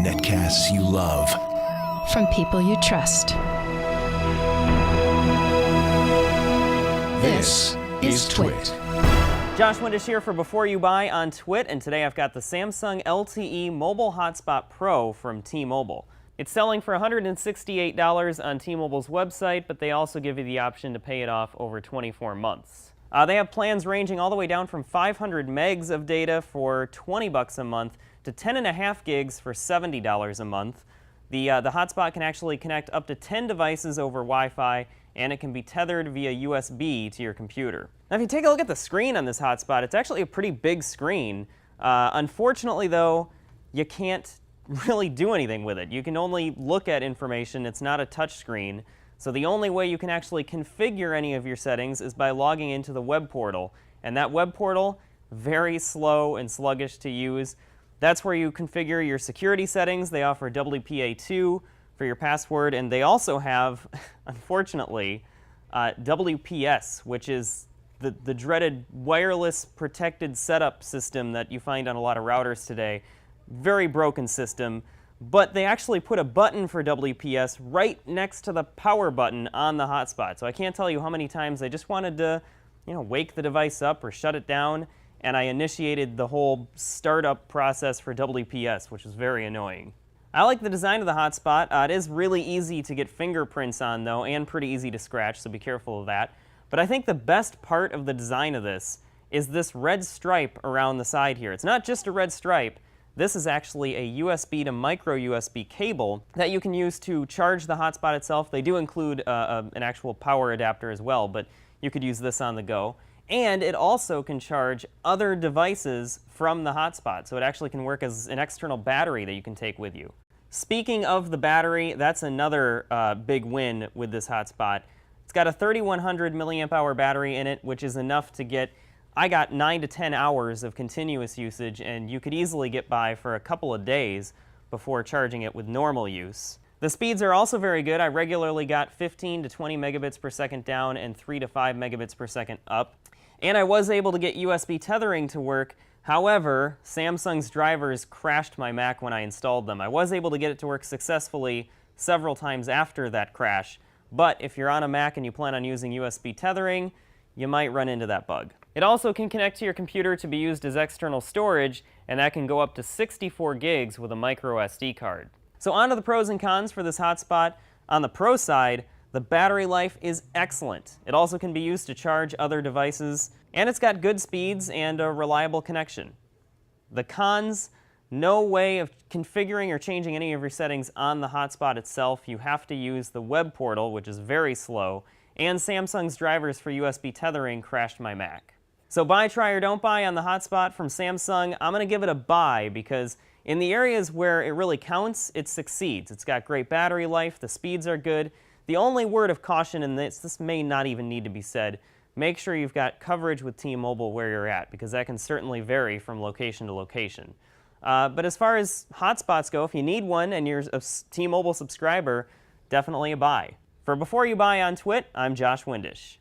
Netcasts you love. From people you trust. This is Twit. Josh Windish here for Before You Buy on Twit, and today I've got the Samsung LTE Mobile Hotspot Pro from T-Mobile. It's selling for $168 on T-Mobile's website, but they also give you the option to pay it off over 24 months. They have plans ranging all the way down from 500 megs of data for $20 a month to 10.5 gigs for $70 a month. The hotspot can actually connect up to 10 devices over Wi-Fi, and it can be tethered via USB to your computer. Now, if you take a look at the screen on this hotspot, it's actually a pretty big screen. Unfortunately, though, you can't really do anything with it. You can only look at information. It's not a touch screen. So the only way you can actually configure any of your settings is by logging into the web portal. And that web portal, very slow and sluggish to use. That's where you configure your security settings. They offer WPA2 for your password, and they also have, unfortunately, WPS, which is the dreaded wireless protected setup system that you find on a lot of routers today. Very broken system, but they actually put a button for WPS right next to the power button on the hotspot. So I can't tell you how many times I just wanted to, wake the device up or shut it down, and I initiated the whole startup process for WPS, which was very annoying. I like the design of the hotspot. It is really easy to get fingerprints on, though, and pretty easy to scratch, so be careful of that. But I think the best part of the design of this is this red stripe around the side here. It's not just a red stripe. This is actually a USB to micro USB cable that you can use to charge the hotspot itself. They do include an actual power adapter as well, but you could use this on the go. And it also can charge other devices from the hotspot, so it actually can work as an external battery that you can take with you. Speaking of the battery, that's another big win with this hotspot. It's got a 3100 milliamp hour battery in it, which is enough to get, I got 9 to 10 hours of continuous usage, and you could easily get by for a couple of days before charging it with normal use. The speeds are also very good. I regularly got 15 to 20 megabits per second down and 3 to 5 megabits per second up. And I was able to get USB tethering to work. However, Samsung's drivers crashed my Mac when I installed them. I was able to get it to work successfully several times after that crash, but if you're on a Mac and you plan on using USB tethering, you might run into that bug. It also can connect to your computer to be used as external storage, and that can go up to 64 gigs with a micro SD card. So on to the pros and cons for this hotspot. On the pro side, the battery life is excellent. It also can be used to charge other devices, and it's got good speeds and a reliable connection. The cons, no way of configuring or changing any of your settings on the hotspot itself. You have to use the web portal, which is very slow, and Samsung's drivers for USB tethering crashed my Mac. So buy, try, or don't buy on the hotspot from Samsung. I'm going to give it a buy because in the areas where it really counts, it succeeds. It's got great battery life, the speeds are good. The only word of caution in this may not even need to be said, make sure you've got coverage with T-Mobile where you're at, because that can certainly vary from location to location. But as far as hotspots go, if you need one and you're a T-Mobile subscriber, definitely a buy. For Before You Buy on Twit, I'm Josh Windish.